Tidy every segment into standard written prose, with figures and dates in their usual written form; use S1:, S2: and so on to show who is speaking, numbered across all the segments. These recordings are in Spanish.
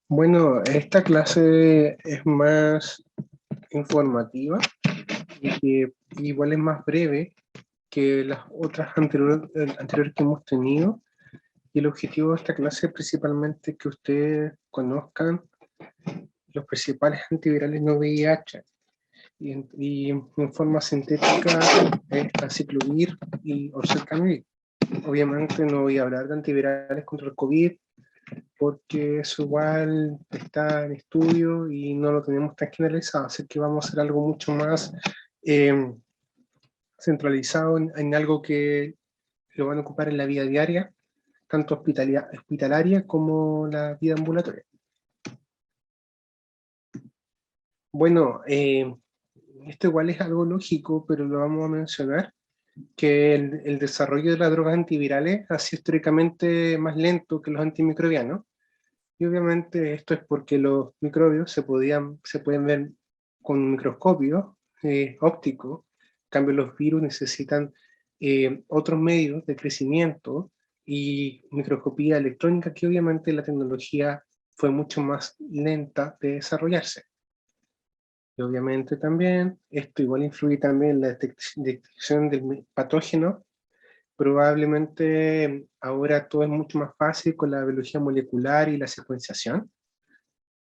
S1: Bueno, esta clase es más informativa y que igual es más breve que las otras anteriores que hemos tenido. Y el objetivo de esta clase es principalmente que ustedes conozcan los principales antivirales no VIH y en forma sintética es aciclovir y oseltamivir. Obviamente no voy a hablar de antivirales contra el COVID porque eso igual está en estudio y no lo tenemos tan generalizado, así que vamos a hacer algo mucho más eh, centralizado en algo que lo van a ocupar en la vida diaria, tanto hospitalaria como la vida ambulatoria. Bueno, esto igual es algo lógico, pero lo vamos a mencionar, que el desarrollo de las drogas antivirales ha sido históricamente más lento que los antimicrobianos. Y obviamente esto es porque los microbios se pueden ver con un microscopio óptico. En cambio, los virus necesitan otros medios de crecimiento y microscopía electrónica, que obviamente la tecnología fue mucho más lenta de desarrollarse. Y obviamente también, esto igual influye también en la detección del patógeno. Probablemente ahora todo es mucho más fácil con la biología molecular y la secuenciación,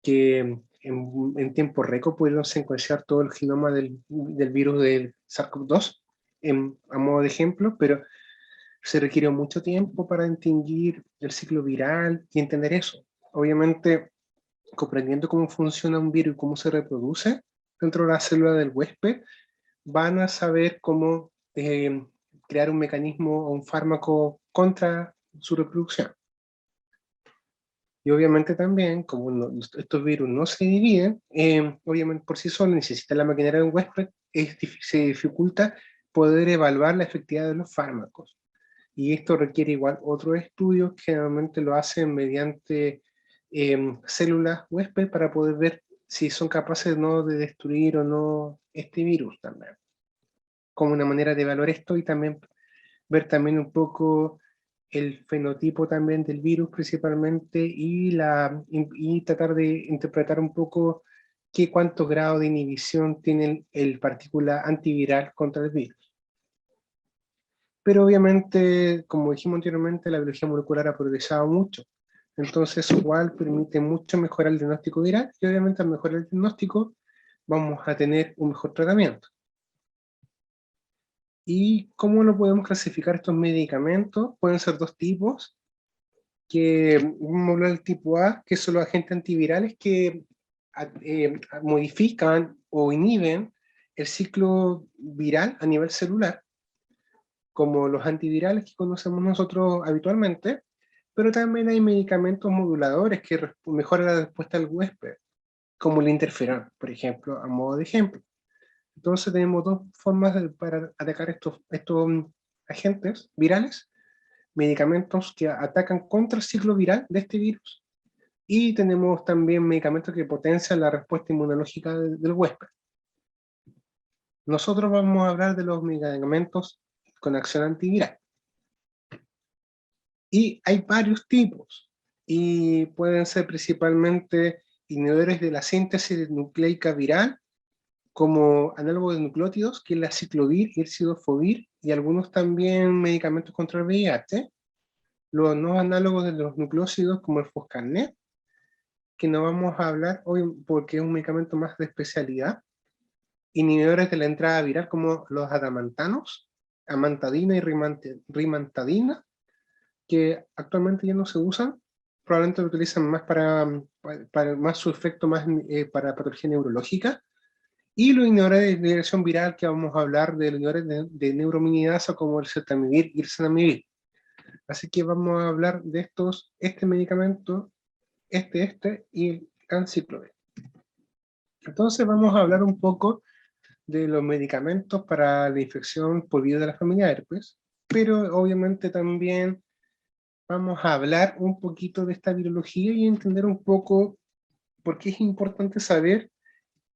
S1: que en tiempo récord pudieron secuenciar todo el genoma del virus del SARS-CoV-2 a modo de ejemplo, pero se requirió mucho tiempo para distinguir el ciclo viral y entender eso. Obviamente, comprendiendo cómo funciona un virus y cómo se reproduce dentro de la célula del huésped, van a saber cómo crear un mecanismo o un fármaco contra su reproducción. Y obviamente también, como estos virus no se dividen, obviamente por sí solos necesita la maquinaria de un huésped, se dificulta poder evaluar la efectividad de los fármacos. Y esto requiere igual otros estudios que generalmente lo hacen mediante células huésped para poder ver si son capaces no de destruir o no este virus también. Como una manera de evaluar esto y también ver también un poco el fenotipo también del virus principalmente y tratar de interpretar un poco cuántos grados de inhibición tiene el partícula antiviral contra el virus. Pero obviamente, como dijimos anteriormente, la biología molecular ha progresado mucho. Entonces, igual permite mucho mejorar el diagnóstico viral y obviamente al mejorar el diagnóstico vamos a tener un mejor tratamiento. ¿Y cómo lo podemos clasificar estos medicamentos? Pueden ser dos tipos, que vamos a hablar del tipo A, que son los agentes antivirales que modifican o inhiben el ciclo viral a nivel celular, como los antivirales que conocemos nosotros habitualmente, pero también hay medicamentos moduladores que mejoran la respuesta del huésped, como el interferón, por ejemplo, a modo de ejemplo. Entonces tenemos dos formas para atacar estos agentes virales, medicamentos que atacan contra el ciclo viral de este virus, y tenemos también medicamentos que potencian la respuesta inmunológica del huésped. Nosotros vamos a hablar de los medicamentos con acción antiviral. Y hay varios tipos, y pueden ser principalmente inhibidores de la síntesis nucleica viral, como análogos de nucleótidos, que es la ciclovir y el cidofovir, y algunos también medicamentos contra el VIH, los no análogos de los nucleócidos, como el foscarnet, que no vamos a hablar hoy porque es un medicamento más de especialidad, inhibidores de la entrada viral como los adamantanos, amantadina y rimantadina, que actualmente ya no se usan, probablemente lo utilizan más para más su efecto más para patología neurológica, y los inhibidores de dirección viral, que vamos a hablar de los inhibidores de neurominidasa como el cetamivir y el zanamivir. Así que vamos a hablar de este medicamento, y el anciclovir. Entonces vamos a hablar un poco de los medicamentos para la infección por vía de la familia herpes, pero obviamente también vamos a hablar un poquito de esta virología y entender un poco por qué es importante saber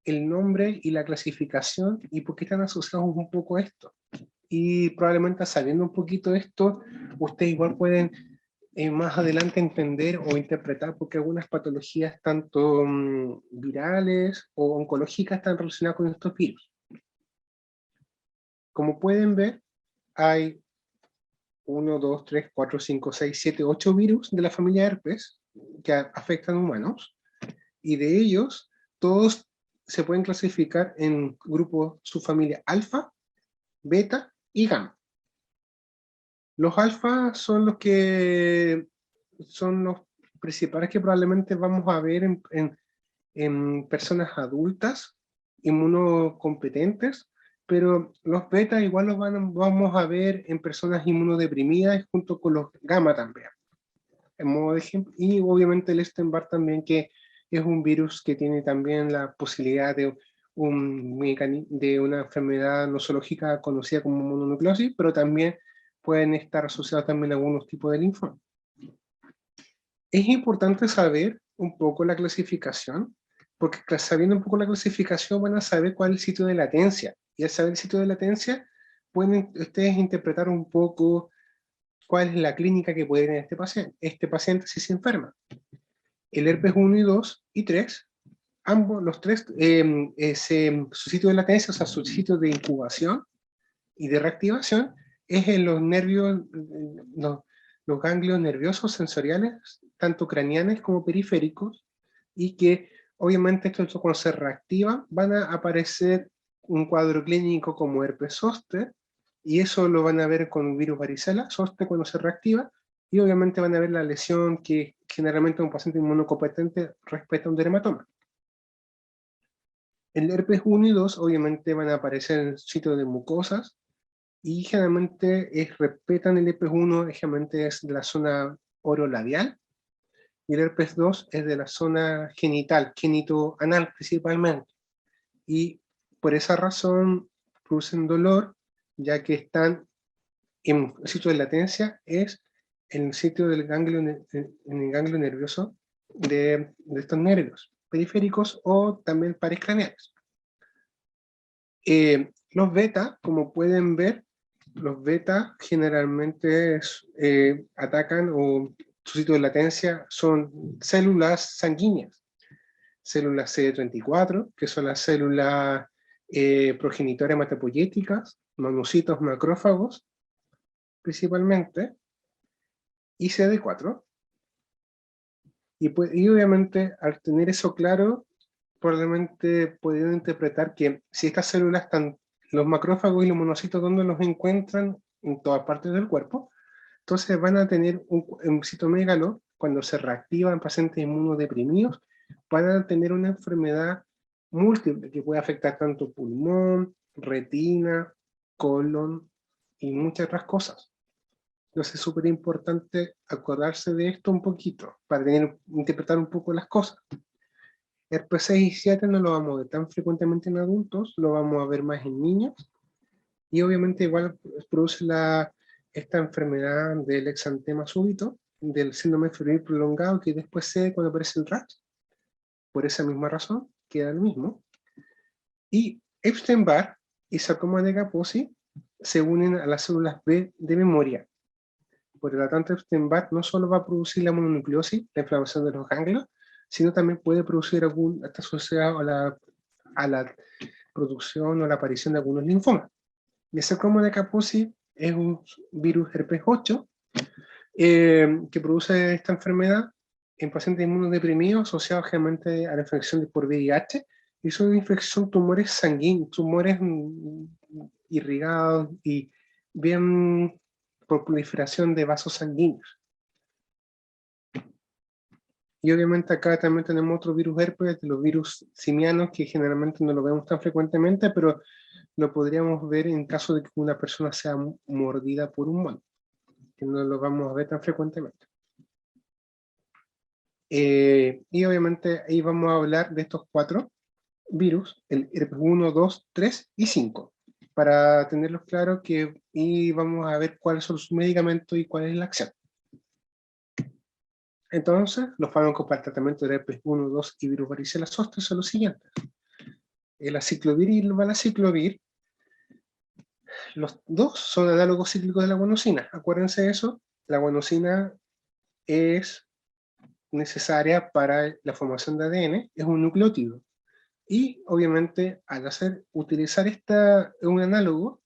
S1: el nombre y la clasificación y por qué están asociados un poco a esto. Y probablemente sabiendo un poquito esto, ustedes igual pueden más adelante entender o interpretar porque algunas patologías tanto virales o oncológicas están relacionadas con estos virus. Como pueden ver, hay 1, 2, 3, 4, 5, 6, 7, 8 virus de la familia herpes que afectan a humanos, y de ellos todos se pueden clasificar en grupos subfamilia alfa, beta y gamma. Los alfa son los que son los principales que probablemente vamos a ver en personas adultas, inmunocompetentes, pero los beta igual los vamos a ver en personas inmunodeprimidas junto con los gamma también. En modo de ejemplo, y obviamente el Epstein-Barr también, que es un virus que tiene también la posibilidad de de una enfermedad nosológica conocida como mononucleosis, pero también pueden estar asociados también a algunos tipos de linfoma. Es importante saber un poco la clasificación, porque sabiendo un poco la clasificación van a saber cuál es el sitio de latencia, y al saber el sitio de latencia pueden ustedes interpretar un poco cuál es la clínica que puede tener este paciente si se enferma. El herpes 1 y 2 y 3, ambos, los tres, su sitio de latencia, o sea, su sitio de incubación y de reactivación, es en los nervios, los ganglios nerviosos sensoriales, tanto craneales como periféricos, y que obviamente esto cuando se reactiva van a aparecer un cuadro clínico como herpes zóster, y eso lo van a ver con virus varicela zoster cuando se reactiva, y obviamente van a ver la lesión que generalmente un paciente inmunocompetente respecto a un dermatoma. El herpes 1 y 2 obviamente van a aparecer en el sitio de mucosas, y generalmente respetan el herpes 1, generalmente es de la zona orolabial, y el herpes 2 es de la zona genital, genitoanal principalmente. Y por esa razón producen dolor, ya que están en el sitio de latencia, es en el sitio del ganglio, en el ganglio nervioso de estos nervios periféricos o también pares craneales. Los beta, como pueden ver, los beta generalmente atacan, o su sitio de latencia son células sanguíneas, células CD34, que son las células progenitoras hematopoyéticas, monocitos macrófagos, principalmente, y CD4. Y obviamente, al tener eso claro, probablemente pueden interpretar que si estas células están, los macrófagos y los monocitos, ¿dónde los encuentran? En todas partes del cuerpo. Entonces van a tener un citomegalo, cuando se reactiva en pacientes inmunodeprimidos, van a tener una enfermedad múltiple que puede afectar tanto pulmón, retina, colon y muchas otras cosas. Entonces es súper importante acordarse de esto un poquito, para interpretar un poco las cosas. Herpes 6 y 7 no lo vamos a ver tan frecuentemente en adultos, lo vamos a ver más en niños, y obviamente igual produce esta enfermedad del exantema súbito, del síndrome febril prolongado, que después se cuando aparece el RAS. Por esa misma razón, queda el mismo. Y Epstein-Barr y sarcoma de Kaposi se unen a las células B de memoria. Por lo tanto, Epstein-Barr no solo va a producir la mononucleosis, la inflamación de los ganglios, sino también puede producir está asociado a la producción o la aparición de algunos linfomas. Y el sarcoma de Kaposi es un virus herpes 8 que produce esta enfermedad en pacientes inmunodeprimidos asociados generalmente a la infección por VIH, y son tumores sanguíneos, tumores irrigados y bien por proliferación de vasos sanguíneos. Y obviamente acá también tenemos otro virus herpes, los virus simianos, que generalmente no lo vemos tan frecuentemente, pero lo podríamos ver en caso de que una persona sea mordida por un mono, que no lo vamos a ver tan frecuentemente. Y obviamente ahí vamos a hablar de estos 4 virus, el herpes 1, 2, 3 y 5, para tenerlos claros, y vamos a ver cuáles son sus medicamentos y cuál es la acción. Entonces, los fármacos para el tratamiento de herpes 1, 2 y virus varicela zoster son los siguientes: el aciclovir y el valaciclovir. Los dos son análogos cíclicos de la guanosina. Acuérdense de eso. La guanosina es necesaria para la formación de ADN, es un nucleótido. Y obviamente al utilizar un análogo,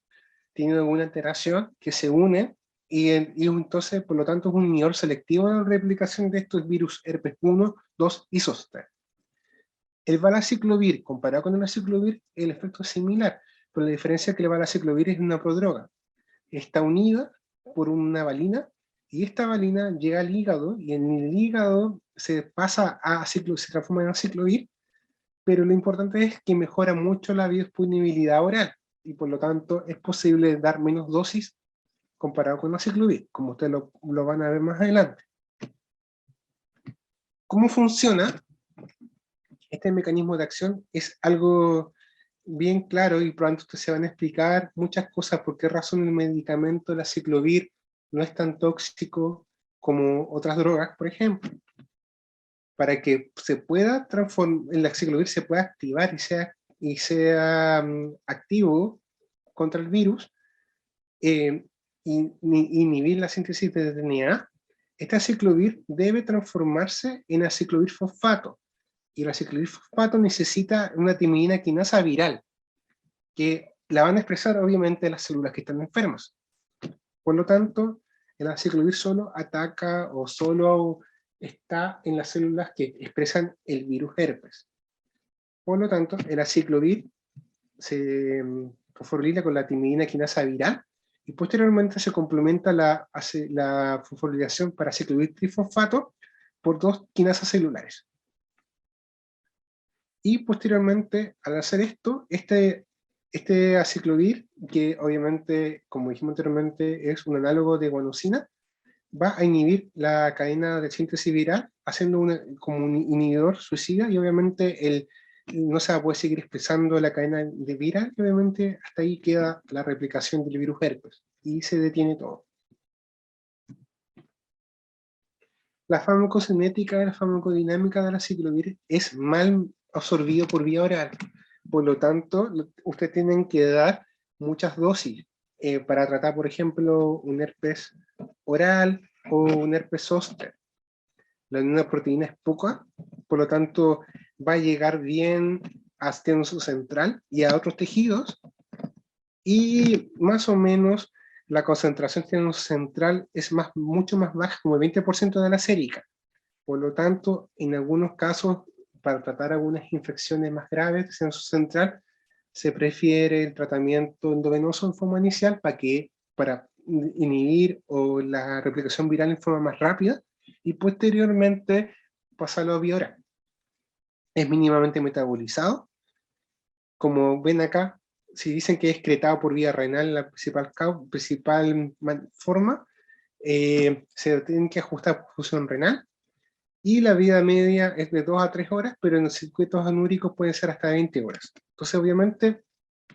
S1: tiene alguna alteración que se une y entonces por lo tanto es un inhibidor selectivo de la replicación de estos virus herpes 1, 2 y zóster. El valaciclovir, comparado con el aciclovir, el efecto es similar, pero la diferencia es que el valaciclovir es una prodroga. Está unida por una valina, y esta valina llega al hígado, y en el hígado se pasa se transforma en aciclovir, pero lo importante es que mejora mucho la biodisponibilidad oral, y por lo tanto es posible dar menos dosis comparado con aciclovir, como ustedes lo van a ver más adelante. ¿Cómo funciona? Este mecanismo de acción es algo bien claro y probablemente ustedes se van a explicar muchas cosas, por qué razón el medicamento, el aciclovir, no es tan tóxico como otras drogas, por ejemplo. Para que se pueda transformar, el aciclovir se pueda activar y sea activo contra el virus, inhibir la síntesis de DNA, este aciclovir debe transformarse en aciclovir fosfato. Y el aciclovir fosfato necesita una timidina quinasa viral, que la van a expresar obviamente las células que están enfermas. Por lo tanto, el aciclovir solo ataca o solo está en las células que expresan el virus herpes. Por lo tanto, el aciclovir se fosforila con la timidina quinasa viral, y posteriormente se complementa la fosforilación para aciclovir trifosfato por 2 quinasas celulares. Y posteriormente, al hacer esto, este aciclovir, que obviamente, como dijimos anteriormente, es un análogo de guanosina, va a inhibir la cadena de síntesis viral, haciendo como un inhibidor suicida, y obviamente no se va a poder seguir expresando la cadena de viral, y obviamente hasta ahí queda la replicación del virus herpes, y se detiene todo. La farmacocinética y la farmacodinámica de la aciclovir es mal absorbido por vía oral. Por lo tanto, ustedes tienen que dar muchas dosis para tratar, por ejemplo, un herpes oral o un herpes zóster. La proteína es poca, por lo tanto, va a llegar bien a su central y a otros tejidos, y más o menos la concentración central es mucho más baja, como el 20% de la sérica. Por lo tanto, en algunos casos, para tratar algunas infecciones más graves de censo central, se prefiere el tratamiento endovenoso en forma inicial para inhibir la replicación viral en forma más rápida, y posteriormente pasarlo a vía oral. Es mínimamente metabolizado. Como ven acá, si dicen que es excretado por vía renal, la principal forma, se tiene que ajustar por función renal, y la vida media es de 2 a 3 horas, pero en los circuitos anúricos pueden ser hasta 20 horas. Entonces, obviamente,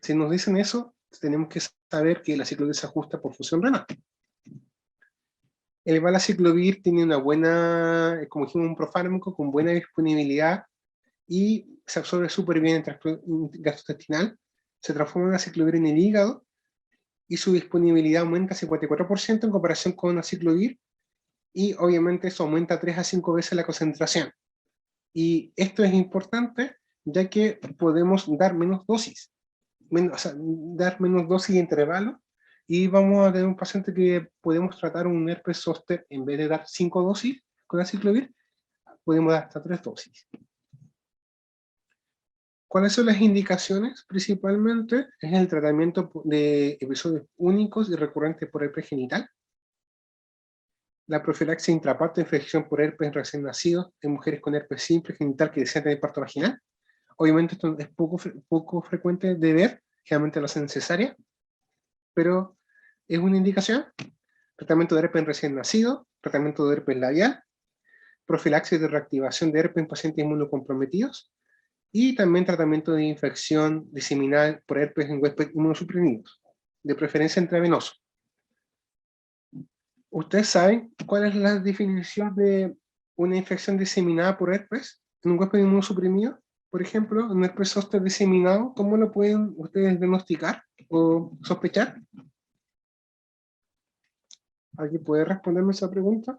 S1: si nos dicen eso, tenemos que saber que la aciclovir se ajusta por función renal. El valaciclovir tiene una buena, como dijimos, un profármaco con buena disponibilidad, y se absorbe súper bien en el gastrointestinal, se transforma en aciclovir en el hígado, y su disponibilidad aumenta 54% en comparación con aciclovir, y obviamente eso aumenta 3 a 5 veces la concentración. Y esto es importante, ya que podemos dar menos dosis, dar menos dosis de intervalo, y vamos a tener un paciente que podemos tratar un herpes zóster, en vez de dar 5 dosis con aciclovir, podemos dar hasta 3 dosis. ¿Cuáles son las indicaciones? Principalmente es el tratamiento de episodios únicos y recurrentes por herpes genital, la profilaxis intraparto, infección por herpes recién nacidos en mujeres con herpes simple genital que desean tener parto vaginal. Obviamente esto es poco frecuente de ver, generalmente lo hacen cesárea, pero es una indicación. Tratamiento de herpes en recién nacido, tratamiento de herpes labial, profilaxis de reactivación de herpes en pacientes inmunocomprometidos, y también tratamiento de infección diseminada por herpes en huéspedes inmunosuprimidos, de preferencia intravenoso. ¿Ustedes saben cuál es la definición de una infección diseminada por herpes en un huésped inmunosuprimido? Por ejemplo, un herpes zóster diseminado, ¿cómo lo pueden ustedes diagnosticar o sospechar? ¿Alguien puede responderme esa pregunta?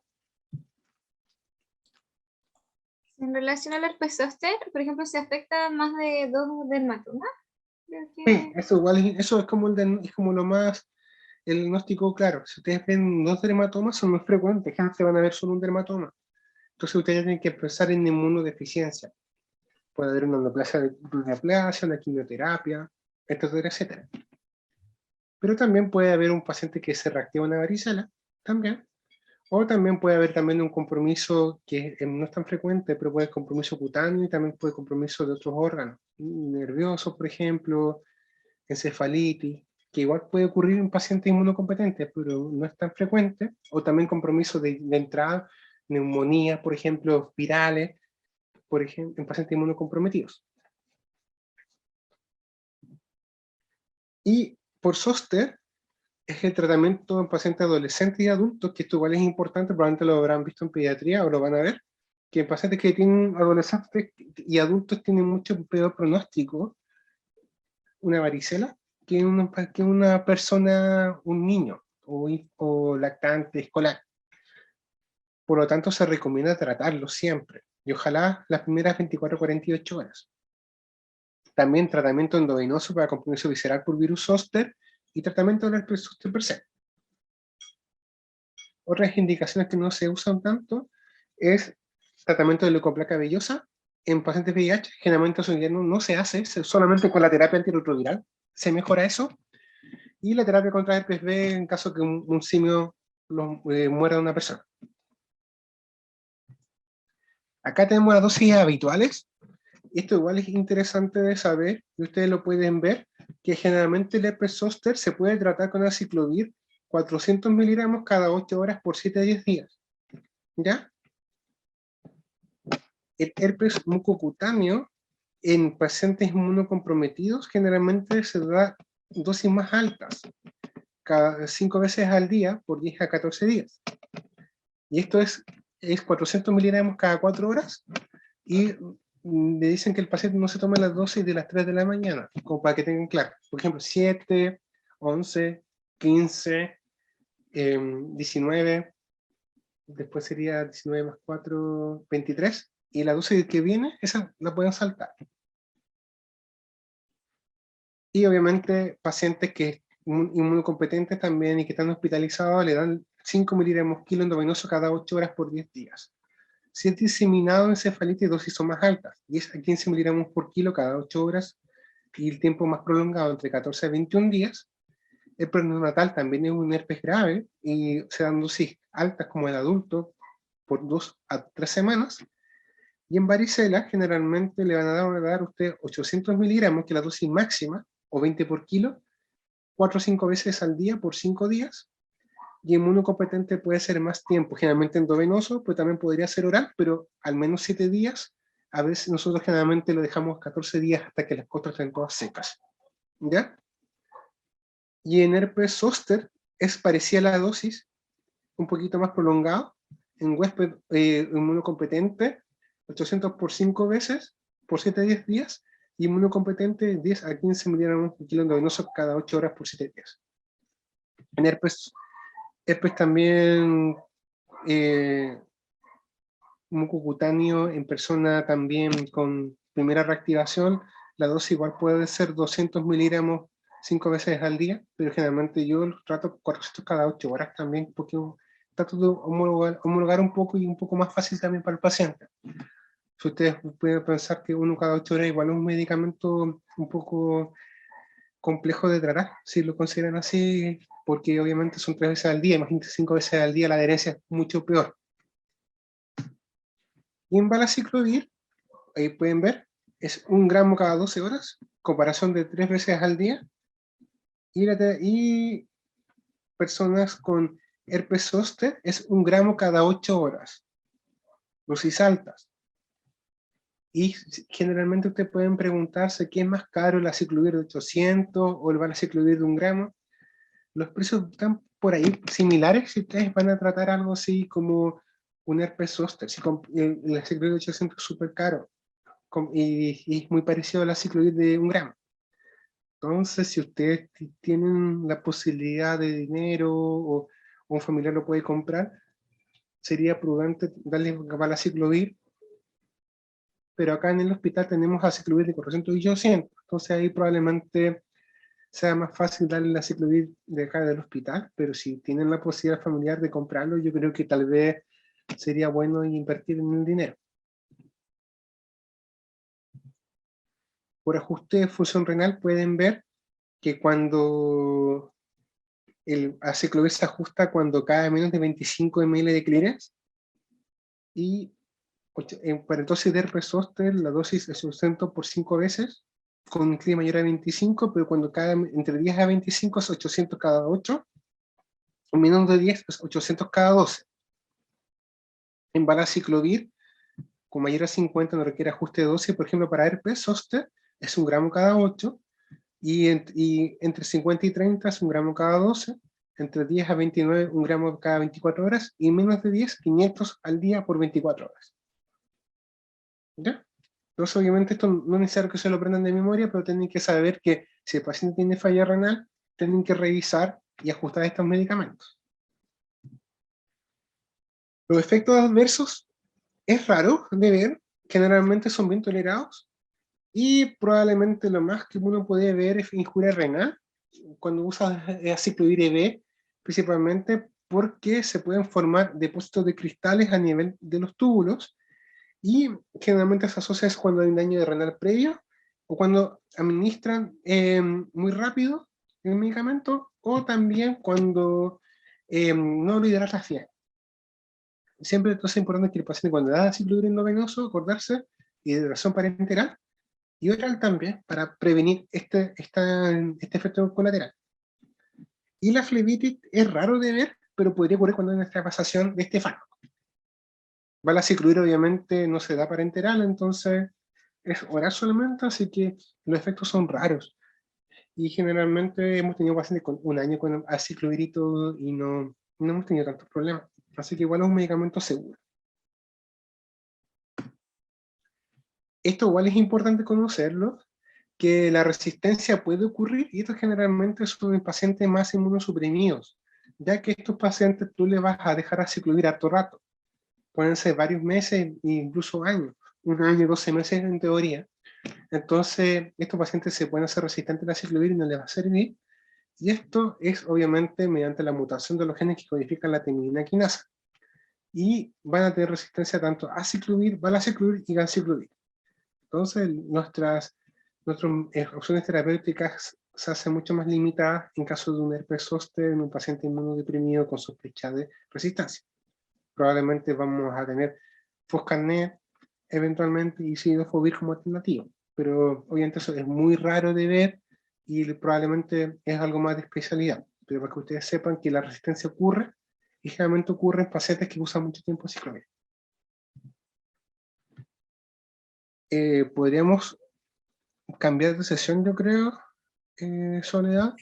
S2: En relación al herpes zóster, por ejemplo, se afecta más de 2 dermatomas. Creo
S1: Sí,
S2: que
S1: eso igual, eso es como, es como lo más, el diagnóstico claro. Si ustedes ven dos dermatomas, son muy frecuentes, generalmente van a ver solo un dermatoma. Entonces ustedes tienen que pensar en inmunodeficiencia. Puede haber una neoplasia, una quimioterapia, etcétera, etcétera. Pero también puede haber un paciente que se reactiva una varicela, también. O también puede haber también un compromiso que no es tan frecuente, pero puede haber compromiso cutáneo y también puede haber compromiso de otros órganos. Nerviosos, por ejemplo, encefalitis, que igual puede ocurrir en pacientes inmunocompetentes, pero no es tan frecuente. O también compromiso de entrada, neumonía, por ejemplo, virales, por ejemplo, en pacientes inmunocomprometidos. Y por zóster es el tratamiento en pacientes adolescentes y adultos, que esto igual es importante, probablemente lo habrán visto en pediatría o lo van a ver, que en pacientes que tienen adolescentes y adultos tienen mucho peor pronóstico una varicela que una persona, un niño o lactante escolar. Por lo tanto, se recomienda tratarlo siempre, y ojalá las primeras 24 o 48 horas. También tratamiento endovenoso para compromiso visceral por virus zóster y tratamiento del herpes zóster per se. Otras indicaciones que no se usan tanto es tratamiento de leucoplaca vellosa en pacientes VIH. Generalmente eso ya no se hace, solamente con la terapia antirretroviral se mejora eso. Y la terapia contra herpes B en caso que un simio muera de una persona. Acá tenemos las dosis habituales. Esto igual es interesante de saber, y ustedes lo pueden ver, que generalmente el herpes zóster se puede tratar con aciclovir 400 miligramos cada 8 horas por 7 a 10 días. ¿Ya? El herpes mucocutáneo en pacientes inmunocomprometidos generalmente se da dosis más altas, cada 5 veces al día por 10 a 14 días. Y esto es 400 miligramos cada 4 horas y le dicen que el paciente no se tome las dosis de las 3 de la mañana, como para que tengan claro. Por ejemplo, 7, 11, 15, 19, después sería 19 más 4, 23, y la dosis que viene, esa la pueden saltar. Y obviamente pacientes que inmunocompetentes también y que están hospitalizados le dan 5 miligramos kilo endovenoso cada 8 horas por 10 días. Si es diseminado en encefalitis, dosis son más altas, 10 a 15 miligramos por kilo cada 8 horas y el tiempo más prolongado entre 14 a 21 días. El prenatal también es un herpes grave y se dan dosis altas como el adulto por 2 a 3 semanas. Y en varicela generalmente le van a dar a usted 800 miligramos, que es la dosis máxima, o 20 por kilo, 4 o 5 veces al día por 5 días. Y inmunocompetente puede ser más tiempo, generalmente endovenoso, pues también podría ser oral, pero al menos 7 días. A veces nosotros generalmente lo dejamos 14 días hasta que las costras estén todas secas. ¿Ya? Y en herpes zóster es parecida la dosis, un poquito más prolongado. En huésped inmunocompetente, 800 por 5 veces, por 7 a 10 días, y inmunocompetente 10 a 15 miligramos por kilo endovenoso cada 8 horas por 7 días. En herpes también mucocutáneo en persona también con primera reactivación, la dosis igual puede ser 200 miligramos 5 veces al día, pero generalmente yo trato 400 cada 8 horas también, porque trato de homologar un poco y un poco más fácil también para el paciente. Si ustedes pueden pensar que uno cada 8 horas igual es un medicamento un poco complejo de tratar, si lo consideran así, porque obviamente son 3 veces al día, imagínate 5 veces al día, la adherencia es mucho peor. Y en valaciclovir, ahí pueden ver, es 1 gramo cada 12 horas, comparación de 3 veces al día, y personas con herpes zóster es 1 gramo cada 8 horas, dosis altas. Y generalmente ustedes pueden preguntarse qué es más caro, el aciclovir de 800 o el valaciclovir de 1 gramo. Los precios están por ahí similares si ustedes van a tratar algo así como un herpes zóster. Si el aciclovir de 800 es súper caro y es muy parecido al aciclovir de 1 gramo. Entonces, si ustedes tienen la posibilidad de dinero o un familiar lo puede comprar, sería prudente darle valaciclovir pero acá en el hospital tenemos aciclovir de 400 y 800, entonces ahí probablemente sea más fácil darle el aciclovir de acá del hospital, pero si tienen la posibilidad familiar de comprarlo, yo creo que tal vez sería bueno invertir en el dinero. Por ajuste de función renal pueden ver que cuando el aciclovir se ajusta cuando cae menos de 25 ml de clearance, y para entonces de herpes zóster la dosis es 800 por 5 veces, con un clima mayor a 25, pero cuando cae entre 10 a 25 es 800 cada 8, o menos de 10 es 800 cada 12. En valaciclovir, con mayor a 50 no requiere ajuste de dosis, por ejemplo para herpes zóster es 1 gramo cada 8, y entre 50 y 30 es 1 gramo cada 12, entre 10 a 29 1 gramo cada 24 horas, y menos de 10, 500 al día por 24 horas. ¿Ya? Entonces obviamente esto no es necesario que se lo aprendan de memoria, pero tienen que saber que si el paciente tiene falla renal, tienen que revisar y ajustar estos medicamentos. Los efectos adversos es raro de ver, generalmente son bien tolerados, y probablemente lo más que uno puede ver es injuria renal, cuando usa aciclovir EB, principalmente porque se pueden formar depósitos de cristales a nivel de los túbulos, y generalmente se asocia cuando hay un daño de renal previo, o cuando administran muy rápido el medicamento, o también cuando no lo hidratas bien. Siempre entonces es importante que el paciente cuando da aciclovir endovenoso, acordarse, hidratación parenteral, y oral también, para prevenir este efecto colateral. Y la flebitis es raro de ver, pero podría ocurrir cuando hay una extravasación de este fármaco. Valaciclovir obviamente no se da parenteral, entonces es oral solamente, así que los efectos son raros. Y generalmente hemos tenido pacientes con 1 año con aciclovir y todo, y no hemos tenido tantos problemas. Así que igual es un medicamento seguro. Esto igual es importante conocerlo, que la resistencia puede ocurrir, y esto generalmente son en pacientes más inmunosuprimidos, ya que estos pacientes tú le vas a dejar aciclovir harto rato. Pueden ser varios meses e incluso años, 1 año, 12 meses en teoría. Entonces, estos pacientes se pueden hacer resistentes al aciclovir y no les va a servir, y esto es obviamente mediante la mutación de los genes que codifican la timidina quinasa, y van a tener resistencia tanto a aciclovir, valaciclovir y ganciclovir. Entonces, nuestras opciones terapéuticas se hacen mucho más limitadas en caso de un herpes zóster en un paciente inmunodeprimido con sospecha de resistencia. Probablemente vamos a tener foscarnet eventualmente y cidofovir como alternativa, pero obviamente eso es muy raro de ver y probablemente es algo más de especialidad, pero para que ustedes sepan que la resistencia ocurre, y generalmente ocurre en pacientes que usan mucho tiempo aciclovir. Podríamos cambiar de sesión, yo creo, Soledad,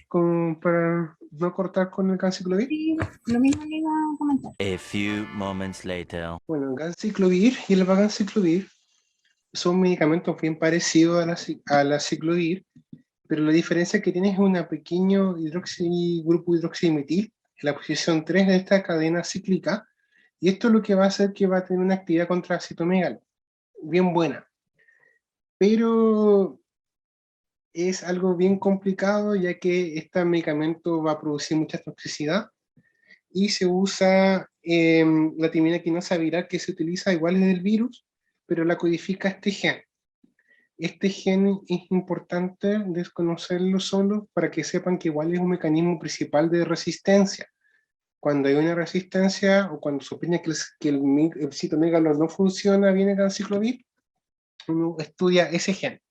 S1: para no cortar con el ganciclovir.
S2: Sí, lo mismo le iba a comentar.
S3: A few moments later.
S1: Bueno, el ganciclovir y el vaganciclovir son medicamentos bien parecidos a la ciclovir, pero la diferencia que tiene es un pequeño grupo hidroximetil en la posición 3 de esta cadena cíclica, y esto es lo que va a hacer que va a tener una actividad contra citomegalo bien buena, pero es algo bien complicado, ya que este medicamento va a producir mucha toxicidad, y se usa la timidina quinasa viral, que se utiliza igual en el virus, pero la codifica este gen. Este gen es importante desconocerlo solo para que sepan que igual es un mecanismo principal de resistencia. Cuando hay una resistencia, o cuando sospecha que el citomegalo no funciona bien en el ganciclovir, uno estudia ese gen.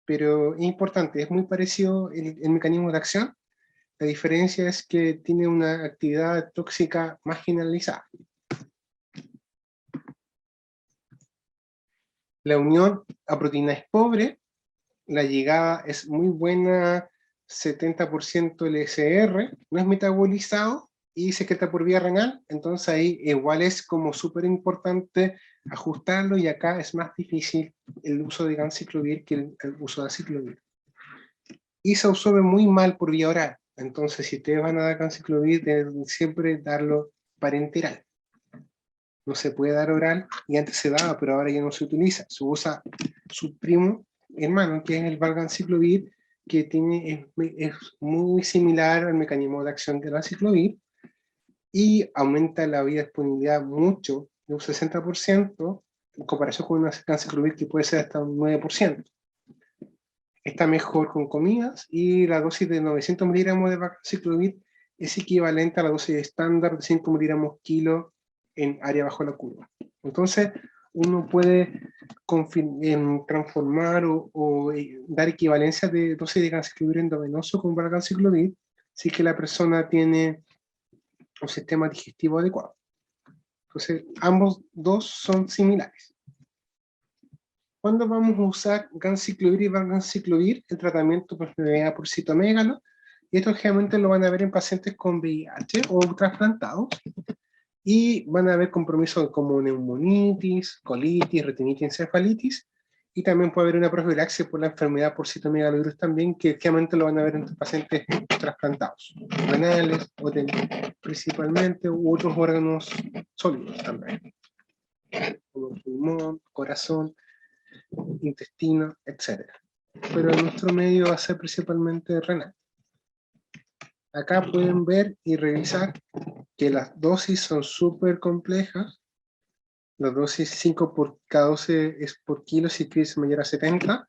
S1: Pero es importante, es muy parecido el mecanismo de acción. La diferencia es que tiene una actividad tóxica más generalizada. La unión a proteína es pobre, la llegada es muy buena, 70% LSR, no es metabolizado y secreta por vía renal, entonces ahí igual es como súper importante ajustarlo, y acá es más difícil el uso de ganciclovir que el uso de aciclovir. Y se absorbe muy mal por vía oral, entonces si ustedes van a dar ganciclovir deben siempre darlo parenteral. no se puede dar oral, y antes se daba, pero ahora ya no se utiliza. Se usa su primo hermano, que es el valganciclovir, que es muy similar al mecanismo de acción del aciclovir, y aumenta la biodisponibilidad mucho, de un 60%, en comparación con una ganciclovir que puede ser hasta un 9%. Está mejor con comidas, y la dosis de 900 miligramos de ganciclovir es equivalente a la dosis estándar de 5 miligramos kilo en área bajo la curva. Entonces, uno puede transformar o dar equivalencia de dosis de ganciclovir endovenoso con valganciclovir si que la persona tiene un sistema digestivo adecuado. Entonces, ambos dos son similares. ¿Cuándo vamos a usar ganciclovir y valganciclovir? El tratamiento por enfermedad por citomegalo, y esto generalmente lo van a ver en pacientes con VIH o trasplantados, y van a haber compromisos como neumonitis, colitis, retinitis, encefalitis, y también puede haber una profilaxis por la enfermedad por citomegalovirus también, que generalmente lo van a ver en pacientes trasplantados, renales, principalmente, u otros órganos sólidos también, como pulmón, corazón, intestino, etc. Pero en nuestro medio va a ser principalmente renal. Acá pueden ver y revisar que las dosis son súper complejas. La dosis 5 por cada 12 es por kilo, si es mayor a 70,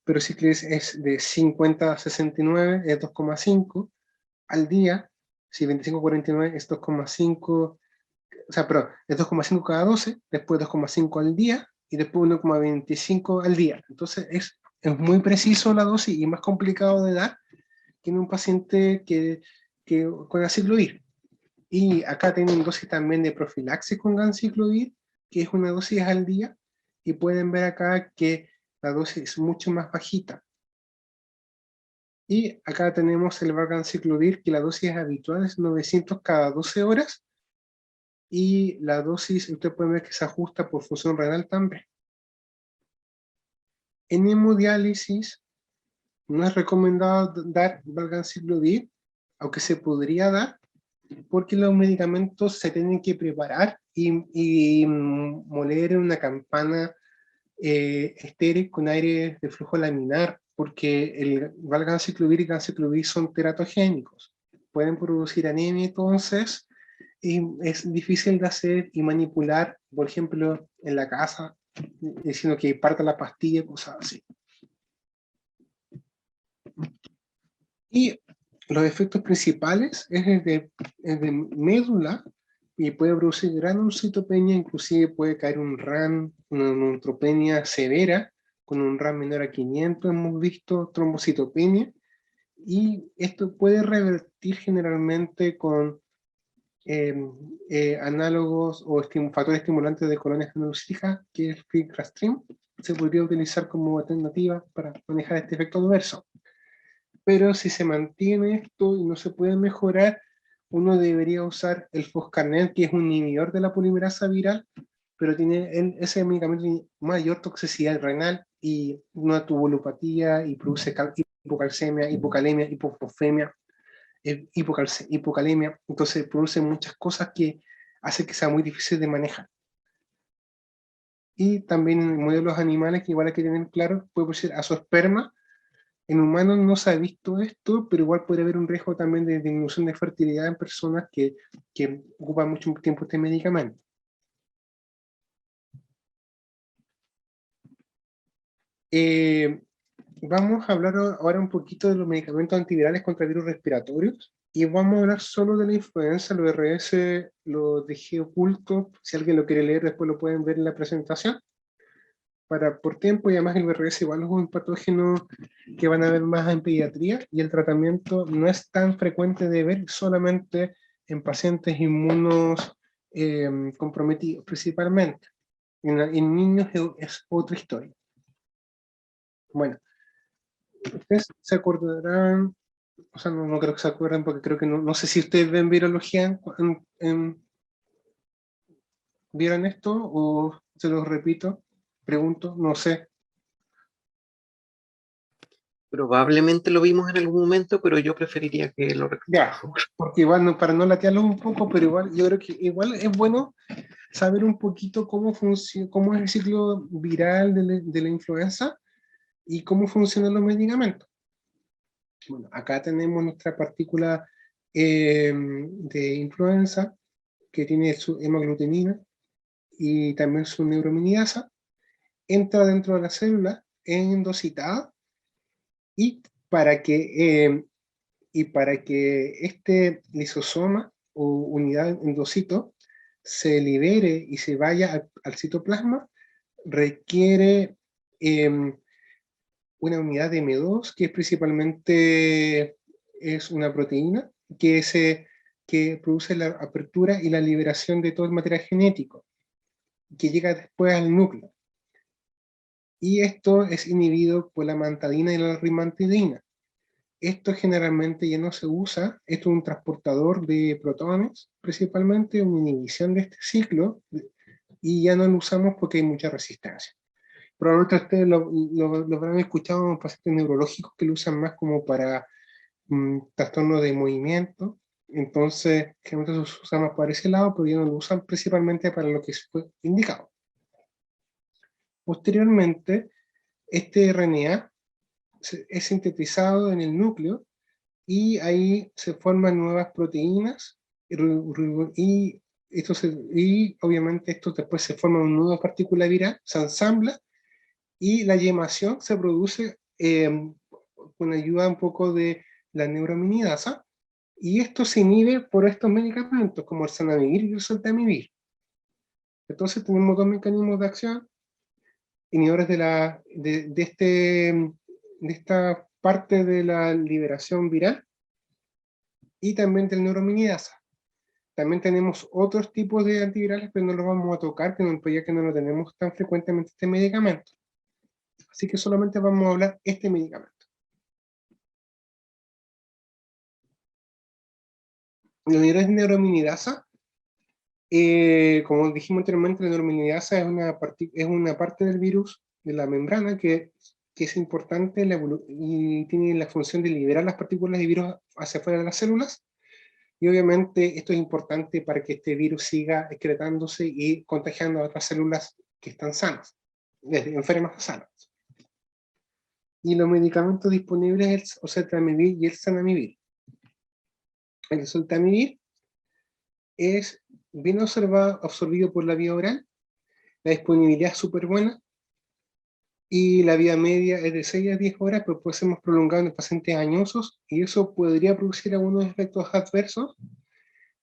S1: pero si es de 50 a 69, es 2,5 al día. Si 25 a 49 es 2,5, o sea, pero es 2,5 cada 12, después 2,5 al día, y después 1,25 al día. Entonces es muy preciso la dosis y más complicado de dar que en un paciente que con aciclovir. Y acá tienen dosis también de profilaxis con ganciclovir, que es una dosis al día, y pueden ver acá que la dosis es mucho más bajita. Y acá tenemos el valganciclovir, que la dosis habitual es 900 cada 12 horas, y la dosis, usted puede ver que se ajusta por función renal también. En hemodiálisis no es recomendado dar valganciclovir, aunque se podría dar, porque los medicamentos se tienen que preparar y moler en una campana estéril con aire de flujo laminar, porque el valganciclovir y ganciclovir son teratogénicos, pueden producir anemia. Entonces es difícil de hacer y manipular, por ejemplo, en la casa, diciendo que parta la pastilla, cosas así. Y los efectos principales es de médula, y puede producir granulocitopenia, inclusive puede caer un RAM, una neutropenia severa, con un RAM menor a 500 hemos visto trombocitopenia, y esto puede revertir generalmente con análogos o factores estimulantes de colonias granulocíticas, que es filgrastim. Se podría utilizar como alternativa para manejar este efecto adverso. Pero si se mantiene esto y no se puede mejorar, uno debería usar el foscarnet, que es un inhibidor de la polimerasa viral, pero tiene ese medicamento mayor toxicidad renal y una tubulopatía, y produce hipocalcemia, hipocalemia, hipofosfemia, hipocalemia. Entonces produce muchas cosas que hace que sea muy difícil de manejar. Y también en modelos animales, que igual hay que tener claro, puede producir azoosperma. En humanos no se ha visto esto, pero igual puede haber un riesgo también de disminución de fertilidad en personas que ocupan mucho tiempo este medicamento. Vamos a hablar ahora un poquito de los medicamentos antivirales contra virus respiratorios, y vamos a hablar solo de la influenza. Los RS lo dejé oculto, si alguien lo quiere leer después lo pueden ver en la presentación, por tiempo, y además el VRS igual es un patógeno que van a ver más en pediatría, y el tratamiento no es tan frecuente de ver, solamente en pacientes inmunos comprometidos principalmente. En niños es otra historia. Bueno, ustedes se acordarán, o sea, no creo que se acuerden, porque creo que no sé si ustedes ven virología, ¿vieron esto o se los repito? Pregunto, no sé.
S4: Probablemente lo vimos en algún momento, pero yo preferiría que lo
S1: Ya, porque igual para no latearlo un poco, pero igual yo creo que igual es bueno saber un poquito cómo funciona, cómo es el ciclo viral de la influenza y cómo funcionan los medicamentos. Bueno, acá tenemos nuestra partícula de influenza, que tiene su hemaglutinina y también su neuraminidasa, entra dentro de la célula endocitada, y para que este lisosoma o unidad endocito se libere y se vaya al citoplasma, requiere una unidad de M2, que es principalmente es una proteína que produce la apertura y la liberación de todo el material genético, que llega después al núcleo. Y esto es inhibido por la mantadina y la rimantidina. Esto generalmente ya no se usa, esto es un transportador de protones, principalmente una inhibición de este ciclo, y ya no lo usamos porque hay mucha resistencia. Probablemente ustedes lo habrán escuchado en pacientes neurológicos que lo usan más como para trastornos de movimiento, entonces generalmente se usa más para ese lado, pero ya no lo usan principalmente para lo que fue indicado. Posteriormente, este RNA es sintetizado en el núcleo y ahí se forman nuevas proteínas y obviamente esto después se forma una nueva partícula viral, se ensambla y la yemación se produce con ayuda un poco de la neuraminidasa, y esto se inhibe por estos medicamentos como el zanamivir y el oseltamivir. Entonces tenemos dos mecanismos de acción inhibidores de esta parte de la liberación viral y también del neuraminidasa. También tenemos otros tipos de antivirales, pero no los vamos a tocar, ya que no lo tenemos tan frecuentemente este medicamento. Así que solamente vamos a hablar de este medicamento. La unidad de neuraminidasa, como dijimos anteriormente, la neuraminidasa es una parte del virus, de la membrana, que es importante y tiene la función de liberar las partículas de virus hacia afuera de las células. Y obviamente esto es importante para que este virus siga excretándose y contagiando a otras células que están sanas, desde enfermas a sanas. Y los medicamentos disponibles es el oseltamivir y el zanamivir. El oseltamivir es bien absorbido por la vía oral, la disponibilidad es súper buena, y la vida media es de 6 a 10 horas, pero puede ser más prolongado en pacientes añosos, y eso podría producir algunos efectos adversos.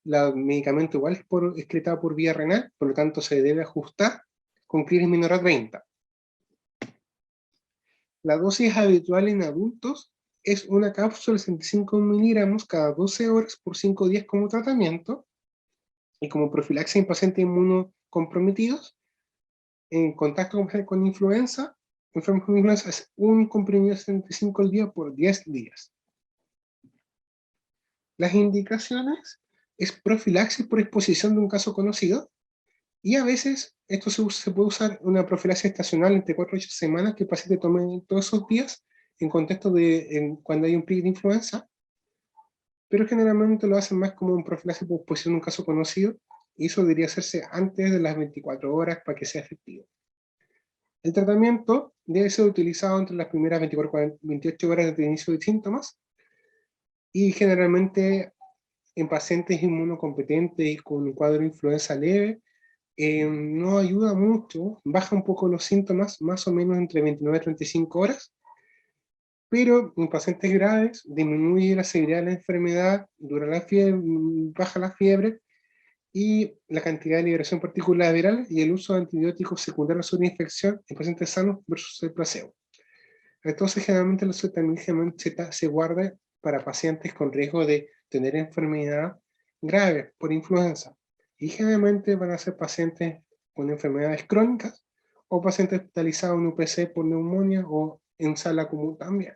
S1: El medicamento igual es excretado por vía renal, por lo tanto se debe ajustar con clínicas menor a 30. La dosis habitual en adultos es una cápsula de 65 miligramos cada 12 horas por 5 días como tratamiento, y como profilaxis en pacientes inmunocomprometidos, en contacto con influenza, enfermos con influenza, es un comprimido de 75 al día por 10 días. Las indicaciones es profilaxis por exposición de un caso conocido, y a veces esto se puede usar una profilaxis estacional entre 4 y 8 semanas, que el paciente tome todos esos días en contexto cuando hay un pico de influenza, pero generalmente lo hacen más como un profilaxis por exposición de un caso conocido, y eso debería hacerse antes de las 24 horas para que sea efectivo. El tratamiento debe ser utilizado entre las primeras 28 horas desde el inicio de síntomas, y generalmente en pacientes inmunocompetentes y con un cuadro de influenza leve, no ayuda mucho, baja un poco los síntomas, más o menos entre 29 y 35 horas, pero en pacientes graves disminuye la severidad de la enfermedad, dura la fiebre, baja la fiebre, y la cantidad de liberación de partículas virales, y el uso de antibióticos secundarios a una infección en pacientes sanos versus el placebo. Entonces generalmente la oseltamivir se guarda para pacientes con riesgo de tener enfermedad grave por influenza, y generalmente van a ser pacientes con enfermedades crónicas o pacientes hospitalizados en UPC por neumonía o en sala común también.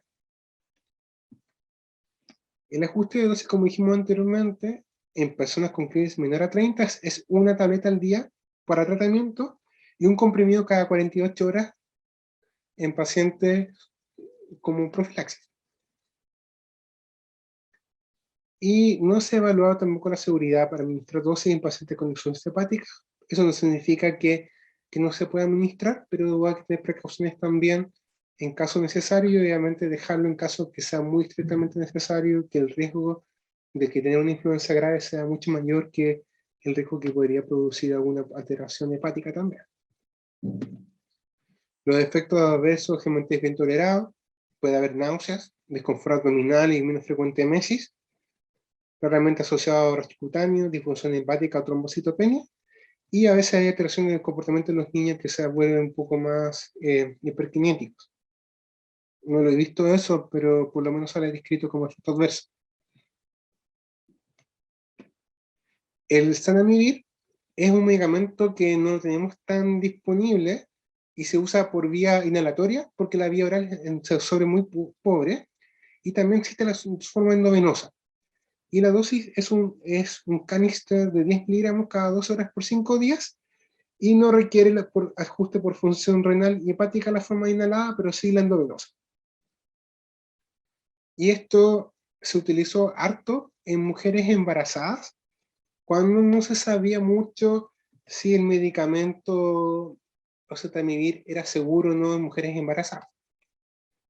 S1: El ajuste de dosis, como dijimos anteriormente, en personas con crisis menor a 30 es una tableta al día para tratamiento y un comprimido cada 48 horas en pacientes como profilaxis. Y no se ha evaluado tampoco la seguridad para administrar dosis en pacientes con insuficiencia hepática, Eso no significa que no se pueda administrar, pero va a tener precauciones también en caso necesario, y obviamente dejarlo en caso que sea muy estrictamente necesario, que el riesgo de que tener una influenza grave sea mucho mayor que el riesgo que podría producir alguna alteración hepática también. Los efectos adversos generalmente es bien tolerado, puede haber náuseas, desconfort abdominal y menos frecuente emesis, claramente asociado a rastro cutáneo, disfunción hepática o trombocitopenia, y a veces hay alteraciones en el comportamiento de los niños que se vuelven un poco más hiperkinéticos. No lo he visto eso, pero por lo menos sale descrito como efecto adverso. El Zanamivir es un medicamento que no lo tenemos tan disponible y se usa por vía inhalatoria porque la vía oral es sobre muy pobre, y también existe la forma endovenosa. Y la dosis es un canister de 10 miligramos cada 2 horas por 5 días, y no requiere ajuste por función renal y hepática la forma inhalada, pero sí la endovenosa. Y esto se utilizó harto en mujeres embarazadas, cuando no se sabía mucho si el medicamento oseltamivir era seguro o no en mujeres embarazadas.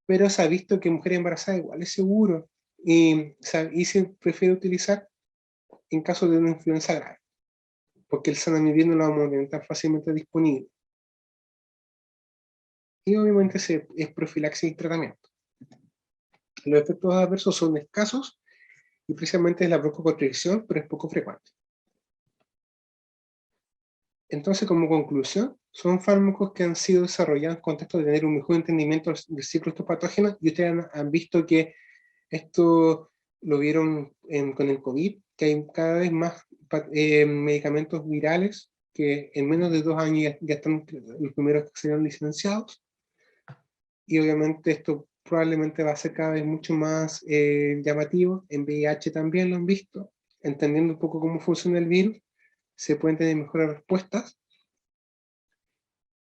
S1: Pero se ha visto que en mujeres embarazadas igual es seguro, y se prefiere utilizar en caso de una influenza grave, porque el zanamivir no lo vamos a tener tan fácilmente disponible. Y obviamente es profilaxis y tratamiento. Los efectos adversos son escasos y precisamente es la broncoconstricción, pero es poco frecuente. Entonces, como conclusión, son fármacos que han sido desarrollados en contexto de tener un mejor entendimiento del ciclo de estos patógenos, y ustedes han visto que esto lo vieron con el COVID, que hay cada vez más medicamentos virales que en menos de 2 años ya están los primeros que serán licenciados, y obviamente esto probablemente va a ser cada vez mucho más llamativo. En VIH también lo han visto, entendiendo un poco cómo funciona el virus, se pueden tener mejores respuestas.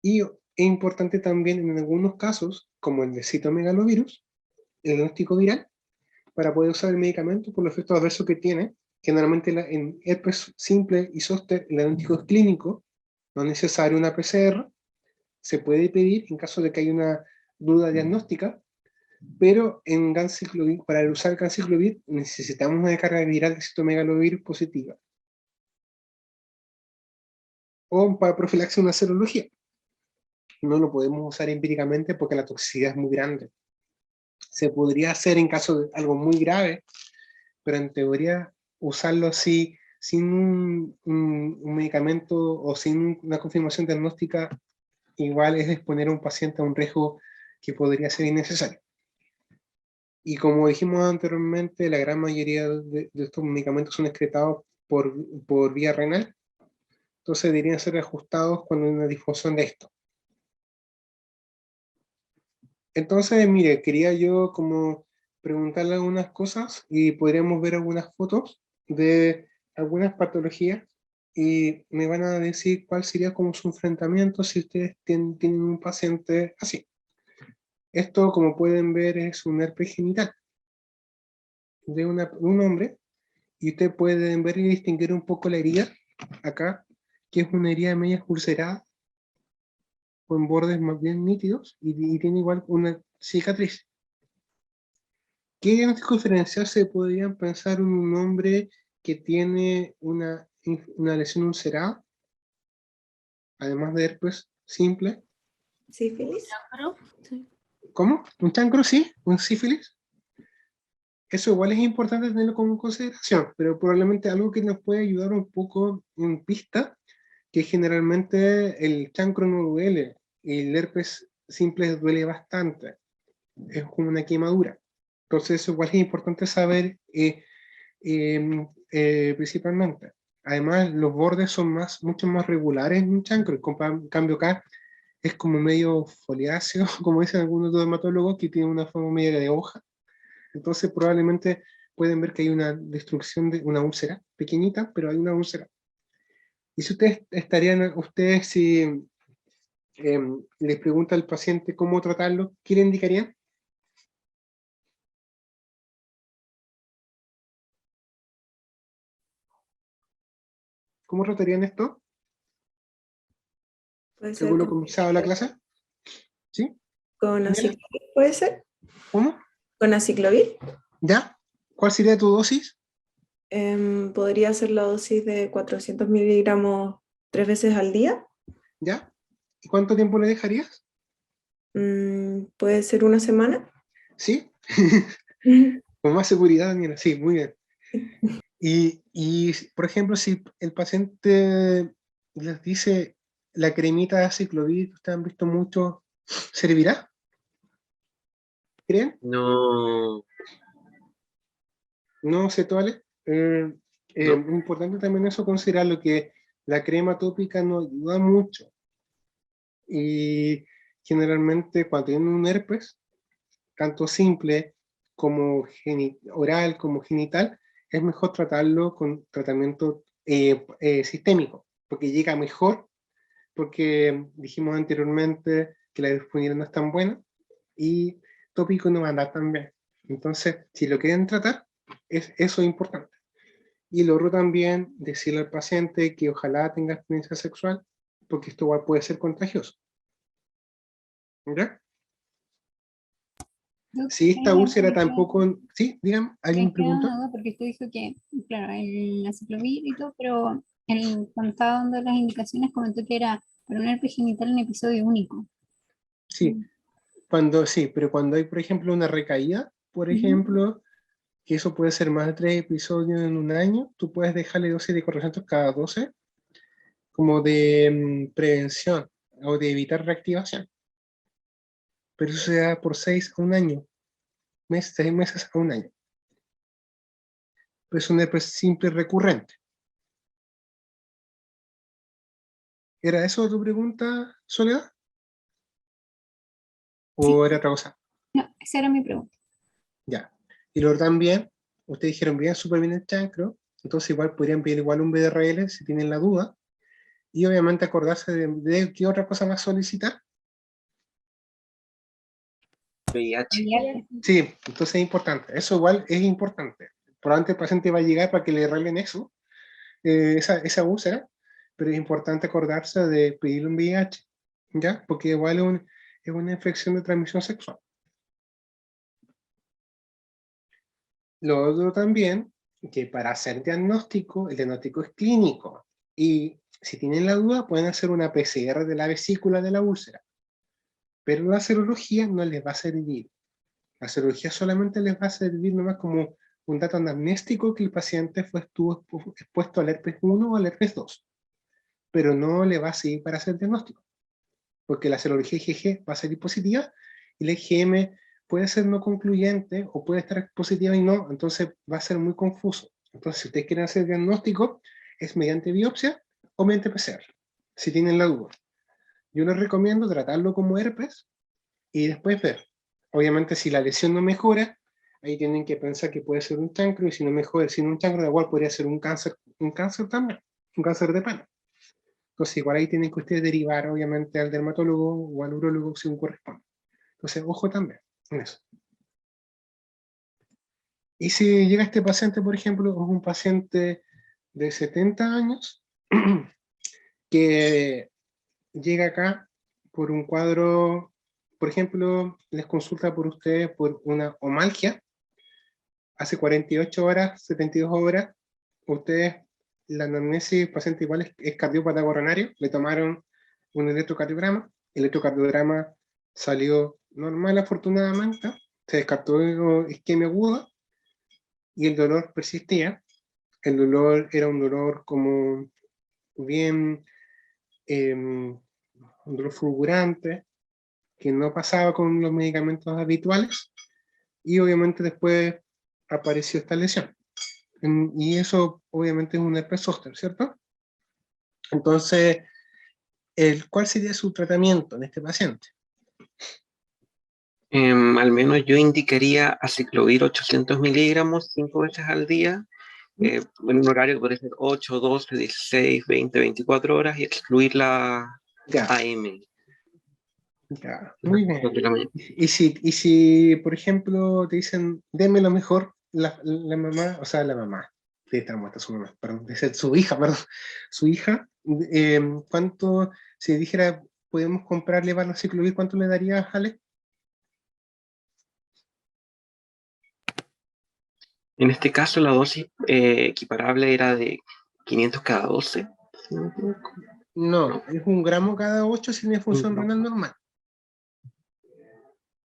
S1: Y es importante también en algunos casos, como el de citomegalovirus, el diagnóstico viral, para poder usar el medicamento por los efectos adversos que tiene. Generalmente en herpes simple y zóster el diagnóstico es clínico, no es necesario una PCR, se puede pedir en caso de que haya una duda diagnóstica, pero para usar el ganciclovir necesitamos una carga viral de citomegalovirus positiva, o para profilaxis una serología. No lo podemos usar empíricamente porque la toxicidad es muy grande. Se podría hacer en caso de algo muy grave, pero en teoría usarlo así, sin un medicamento o sin una confirmación diagnóstica, igual es exponer a un paciente a un riesgo que podría ser innecesario. Y como dijimos anteriormente, la gran mayoría de estos medicamentos son excretados por vía renal, entonces deberían ser ajustados cuando hay una difusión de esto. Entonces, mire, quería yo como preguntarle algunas cosas, y podríamos ver algunas fotos de algunas patologías, y me van a decir cuál sería como su enfrentamiento si ustedes tienen un paciente así. Esto, como pueden ver, es un herpes genital de un hombre, y ustedes pueden ver y distinguir un poco la herida acá, que es una herida media ulcerada, con bordes más bien nítidos, y tiene igual una cicatriz. ¿Qué diagnósticos diferenciales se podrían pensar en un hombre que tiene una lesión ulcerada, además de herpes simple?
S5: ¿Sífilis?
S2: Sí.
S1: ¿Cómo? ¿Un chancro, sí? ¿Un sífilis? Eso igual es importante tenerlo como consideración, pero probablemente algo que nos puede ayudar un poco en pista, que generalmente el chancro no duele, y el herpes simple duele bastante, es como una quemadura. Entonces eso igual es importante saber, principalmente. Además, los bordes son mucho más regulares en un chancro, en cambio acá es como medio foliáceo, como dicen algunos dermatólogos, que tiene una forma media de hoja. Entonces probablemente pueden ver que hay una destrucción de una úlcera, pequeñita, pero hay una úlcera. Y si si les pregunta al paciente cómo tratarlo, ¿qué le indicarían? ¿Cómo tratarían esto?
S5: Puede ser
S1: ¿Según lo comenzado la clase? ¿Sí?
S5: con
S1: Daniela.
S5: aciclovir, ¿puede ser?
S1: ¿Cómo?
S5: ¿Con aciclovir?
S1: ¿Ya? ¿Cuál sería tu dosis?
S5: Podría ser la dosis de 400 miligramos 3 veces al día.
S1: ¿Ya? ¿Y cuánto tiempo le dejarías?
S5: Puede ser una semana.
S1: ¿Sí? Con más seguridad, Daniela. Sí, muy bien. Y, por ejemplo, si el paciente les dice la cremita de aciclovir que ustedes han visto mucho, ¿servirá? ¿Creen?
S4: No,
S1: No se toale.
S4: no.
S1: Importante también eso considerarlo, que la crema tópica no ayuda mucho. Y generalmente cuando tienen un herpes, tanto simple como oral como genital, es mejor tratarlo con tratamiento sistémico, porque llega mejor, porque dijimos anteriormente que la disponibilidad no es tan buena y tópico no va a andar tan bien. Entonces, si lo quieren tratar, eso es importante. Y lo otro también, decirle al paciente que ojalá tenga experiencia sexual, porque esto igual puede ser contagioso. ¿Ya? Si esta úlcera tampoco... Sí, dígame, ¿alguien
S6: Me queda
S1: preguntó?
S6: una duda porque usted dijo que, claro, el aciclovir y todo, pero cuando estaba dando las indicaciones comentó que era para un herpes genital en episodio único.
S1: Sí, sí, pero cuando hay, por ejemplo, una recaída, por
S6: Ujú.
S1: ejemplo, que eso puede ser más de 3 episodios en un año, tú puedes dejarle dosis de 400 cada 12 como de prevención o de evitar reactivación. Pero eso se da por 6 a un año, 6 meses a un año. Pero es un herpes simple recurrente. ¿Era eso tu pregunta, Soledad?
S6: Sí,
S1: ¿O era otra cosa?
S6: no, esa era mi pregunta.
S1: Ya. Y luego también, ustedes dijeron bien, súper bien el chancro, entonces igual podrían pedir igual un BDRL si tienen la duda, y obviamente acordarse de qué otra cosa más solicitar.
S4: VIH.
S6: VIH.
S1: Sí, entonces es importante, eso igual es importante. Probablemente el paciente va a llegar para que le arreglen eso, esa úlcera, pero es importante acordarse de pedirle un VIH, ¿ya? Porque igual es una infección de transmisión sexual. Lo otro también, que para hacer diagnóstico, el diagnóstico es clínico. Y si tienen la duda, pueden hacer una PCR de la vesícula de la úlcera. Pero la serología no les va a servir. La serología solamente les va a servir nomás como un dato anamnéstico que el paciente estuvo expuesto al herpes 1 o al herpes 2. Pero no le va a servir para hacer diagnóstico. Porque la serología IgG va a salir positiva y la IgM puede ser no concluyente o puede estar positiva y no, entonces va a ser muy confuso. Entonces, si ustedes quieren hacer diagnóstico, es mediante biopsia o mediante PCR, si tienen la duda. Yo les recomiendo tratarlo como herpes y después ver. Obviamente, si la lesión no mejora, ahí tienen que pensar que puede ser un chancro, y si no mejora, si no un chancro, igual podría ser un cáncer también, un cáncer de pene. Entonces, igual ahí tienen que ustedes derivar, obviamente, al dermatólogo o al urólogo según corresponde. Entonces, ojo también en eso. Y si llega este paciente, por ejemplo, es un paciente de 70 años que llega acá por un cuadro, por ejemplo, les consulta por ustedes por una omalgia, hace 48 horas, 72 horas, ustedes, la anamnesis del paciente igual es cardiópata coronario, le tomaron un electrocardiograma, el electrocardiograma salió normal afortunadamente, se descartó isquemia aguda y el dolor persistía. El dolor era un dolor como bien, un dolor fulgurante, que no pasaba con los medicamentos habituales, y obviamente después apareció esta lesión. Y eso obviamente es un herpes zóster, ¿cierto? Entonces, ¿cuál sería su tratamiento en este paciente?
S4: Al menos yo indicaría aciclovir 800 miligramos 5 veces al día, en un horario que puede ser 8, 12, 16, 20, 24 horas y excluir la
S1: Ya,
S4: AM.
S1: ya, muy bien.
S4: De la mañana.
S1: Y si, por ejemplo, te dicen, denme lo mejor, la mamá, o sea, la mamá, de estar muerta su mamá, perdón, de ser su hija, perdón, su hija, ¿cuánto, si dijera, podemos comprarle valaciclovir. ¿Cuánto le darías, Ale?
S4: En este caso, la dosis equiparable era de 500 cada 12. si no me equivoco.
S1: No, es 1 gramo cada 8 si tiene función renal normal.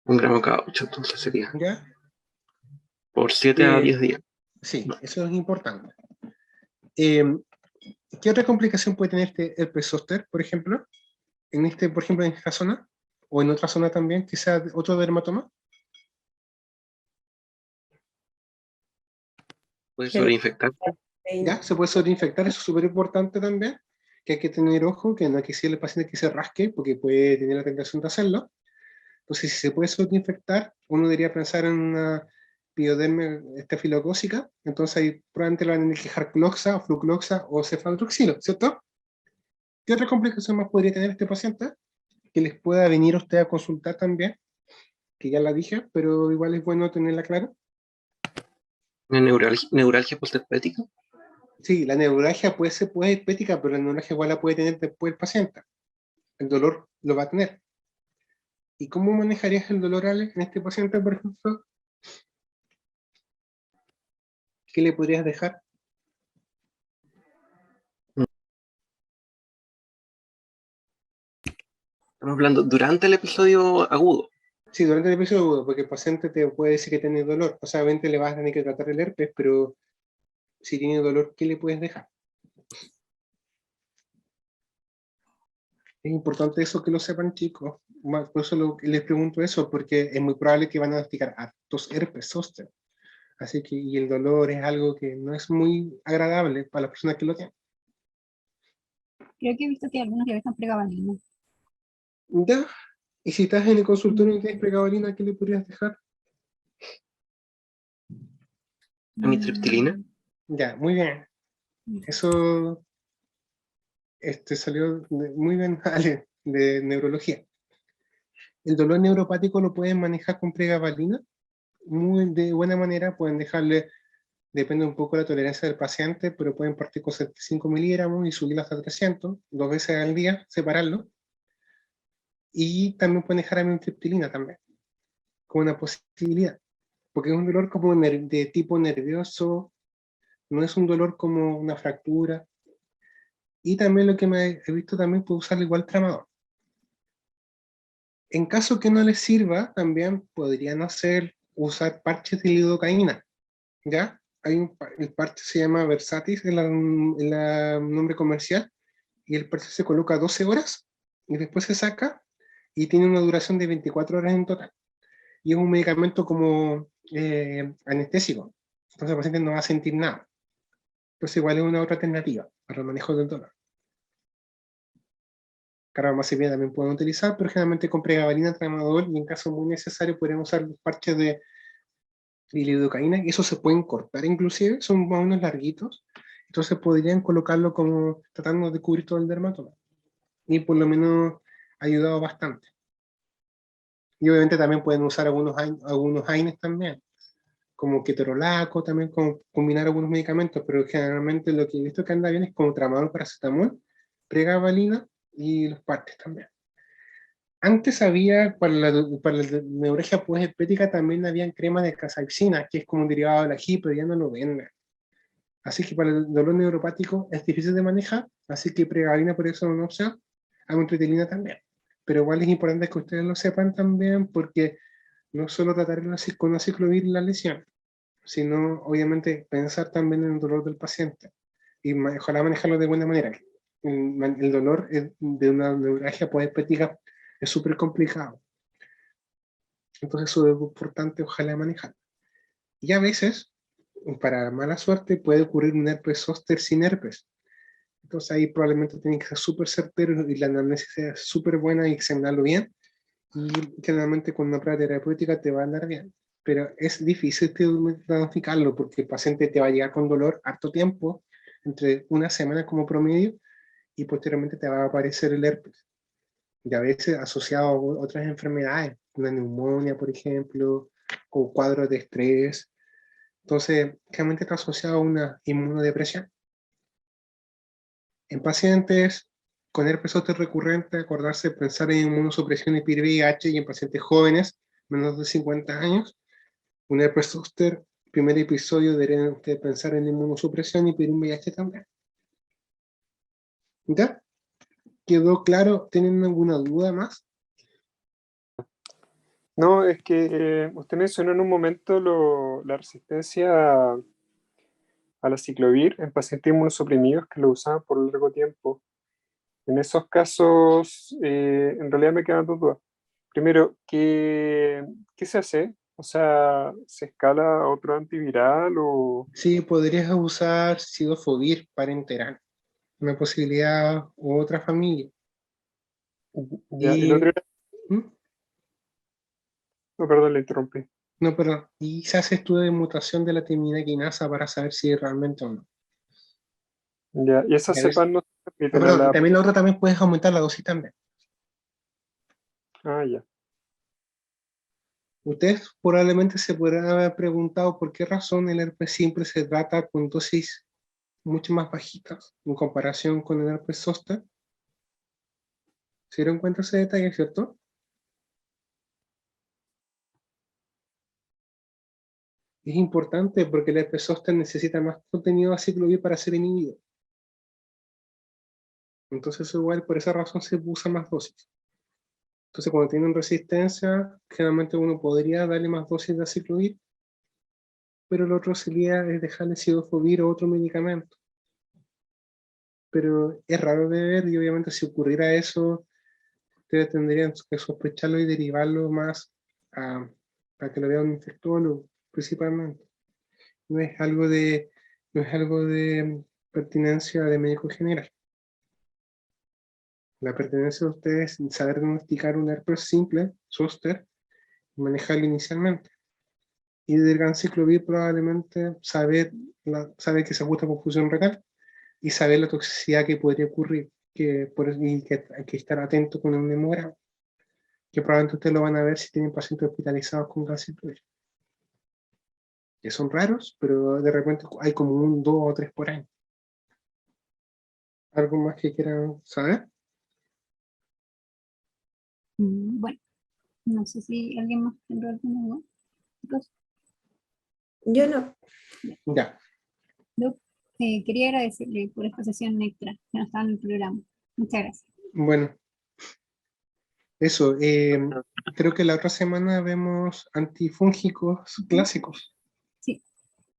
S4: 1 gramo cada 8, entonces sería
S1: ¿Ya?
S4: por 7 a
S1: Eh,
S4: 10 días.
S1: Sí, eso es importante. ¿Qué otra complicación puede tener este herpes zóster, por ejemplo? Por ejemplo, en esta zona, o en otra zona también, quizás otro dermatoma.
S4: Puede
S5: Que
S4: sobreinfectarse.
S1: ¿Ya? Se puede sobreinfectar, eso es súper importante también, que hay que tener ojo, que no hay que decirle al paciente que se rasque, porque puede tener la tentación de hacerlo. Entonces, si se puede sobreinfectar, uno debería pensar en una pioderma estafilocócica, entonces ahí probablemente le van a tener que dejar cloxa, flucloxa o cefalroxilo, ¿cierto? ¿Qué otra complicación más podría tener este paciente? Que les pueda venir a usted a consultar también, que ya la dije, pero igual es bueno tenerla clara.
S4: Una neuralgia postherpética.
S1: Sí, la neuralgia puede ser herpética, pero la neuralgia igual la puede tener después el paciente. El dolor lo va a tener. ¿Y cómo manejarías el dolor, Ale, en este paciente, por ejemplo? ¿Qué le podrías dejar?
S4: Estamos hablando durante el episodio agudo.
S1: Sí, durante el episodio agudo, porque el paciente te puede decir que tiene dolor. O sea, obviamente le vas a tener que tratar el herpes, pero si tiene dolor, ¿qué le puedes dejar? Es importante eso que lo sepan, chicos. Por eso les pregunto eso, porque es muy probable que van a diagnosticar hartos herpes zóster. Así que, y el dolor es algo que no es muy agradable para las personas que lo tienen.
S6: Creo que he visto que algunos le dejan pregabalina.
S1: Ya, y si estás en el consultorio y tienes pregabalina, ¿qué le podrías dejar?
S4: Amitriptilina.
S1: Ya, muy bien. Eso salió muy bien, Ale, de neurología. El dolor neuropático lo pueden manejar con pregabalina, muy de buena manera, pueden dejarle, depende un poco de la tolerancia del paciente, pero pueden partir con 75 miligramos y subirlo hasta 300, 2 veces al día, separarlo. Y también pueden dejar amitriptilina también, como una posibilidad, porque es un dolor como de tipo nervioso, no es un dolor como una fractura. Y también lo que me he visto también puede usar igual tramador. En caso que no les sirva, también podrían usar parches de lidocaína, ¿ya? El parche se llama Versatis en la nombre comercial, y el parche se coloca 12 horas y después se saca y tiene una duración de 24 horas en total. Y es un medicamento como anestésico, entonces el paciente no va a sentir nada. Entonces igual es una otra alternativa para el manejo del dolor. Carbamazepina también pueden utilizar, pero generalmente con pregabalina, tramadol, y en caso muy necesario podrían usar los parches de lidocaína, y esos se pueden cortar inclusive, son más o menos larguitos, entonces podrían colocarlo como tratando de cubrir todo el dermatoma, y por lo menos ha ayudado bastante. Y obviamente también pueden usar algunos AINES también, como ketorolaco, también combinar algunos medicamentos, pero generalmente lo que he visto que anda bien es como tramadol, paracetamol, pregabalina y los parches también. Antes había, para la neuralgia postherpética también habían cremas de capsaicina, que es como un derivado del ají, pero ya no lo venden. Así que para el dolor neuropático es difícil de manejar, así que pregabalina por eso no es una opción, amitriptilina también. Pero igual es importante que ustedes lo sepan también, porque no solo tratar con aciclovir la lesión, sino obviamente pensar también en el dolor del paciente y ojalá manejarlo de buena manera. El dolor de una neuralgia postherpética es súper complicado. Entonces eso es importante, ojalá manejar. Y a veces, para mala suerte, puede ocurrir un herpes zóster sin herpes. Entonces ahí probablemente tienen que ser súper certeros y la anamnesis sea súper buena y examinarlo bien. Y generalmente con una prueba terapéutica te va a andar bien. Pero es difícil diagnosticarlo porque el paciente te va a llegar con dolor harto tiempo, entre una semana como promedio, y posteriormente te va a aparecer el herpes. Y a veces asociado a otras enfermedades, una neumonía, por ejemplo, o cuadros de estrés. Entonces, realmente está asociado a una inmunodepresión. En pacientes con herpes zóster recurrente, acordarse de pensar en inmunosupresión y VIH y en pacientes jóvenes, menos de 50 años. Un herpes zóster, primer episodio, deberían ustedes pensar en inmunosupresión y pedir un VIH también. ¿Ya? ¿Quedó claro? ¿Tienen alguna duda más?
S7: No, es que usted mencionó en un momento la resistencia a la ciclovir en pacientes inmunosuprimidos que lo usaban por largo tiempo. En esos casos, en realidad me quedan dos dudas. Primero, ¿qué se hace? O sea, ¿se escala a otro antiviral o...?
S1: Sí, podrías usar Cidofovir parenteral, una posibilidad u otra familia.
S7: Ya, y lo otro era...
S1: ¿Mm?
S7: No, perdón, le interrumpí.
S1: No, perdón. Y se hace estudio de mutación de la timina quinasa para saber si realmente o no.
S7: Ya, y esas
S1: Ya ves.
S7: cepas no se
S1: No,
S7: transmiten a
S1: perdón, y
S7: la...
S1: también la otra también puedes aumentar la dosis también.
S7: Ah, ya.
S1: Ustedes probablemente se podrán haber preguntado por qué razón el herpes simple se trata con dosis mucho más bajitas en comparación con el herpes zóster. ¿Se dieron cuenta de ese detalle, cierto? Es importante porque el herpes zóster necesita más contenido de aciclovir para ser inhibido. Entonces igual por esa razón se usa más dosis. Entonces cuando tienen resistencia, generalmente uno podría darle más dosis de aciclovir, pero lo otro sería dejarle cidofovir o otro medicamento. Pero es raro de ver y obviamente si ocurriera eso, ustedes tendrían que sospecharlo y derivarlo más a que lo vea un infectólogo, principalmente. No es algo de, no es algo de pertinencia de médico general. La pertinencia de ustedes es saber diagnosticar un herpes simple, zóster, y manejarlo inicialmente. Y del ganciclovir probablemente saber que se ajusta con confusión renal y saber la toxicidad que podría ocurrir, y que hay que estar atento con un hemograma, que probablemente ustedes lo van a ver si tienen pacientes hospitalizados con ganciclovir. Que son raros, pero de repente hay como un 2 o 3 por año. ¿Algo más que quieran saber?
S6: Bueno, no sé si alguien más tendrá alguna duda. Chicos,
S5: Yo no.
S1: Ya.
S6: yo quería agradecerle por esta sesión extra que nos estaba en el programa. Muchas gracias.
S1: Bueno, eso. Creo que la otra semana vemos antifúngicos clásicos,
S6: Sí,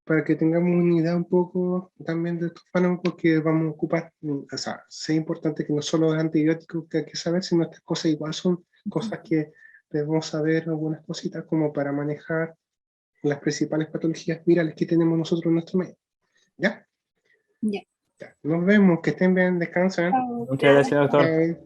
S1: para que tengamos una idea un poco también de estos fármacos que vamos a ocupar. O sea, es importante que no solo es antibióticos que hay que saber, sino estas cosas igual son cosas que debemos saber, algunas cositas como para manejar las principales patologías virales que tenemos nosotros en nuestro medio. ¿Ya?
S6: ya.
S1: Ya. Nos vemos, que estén bien, descansen.
S6: Chao.
S8: Muchas gracias, doctor.
S1: Bye.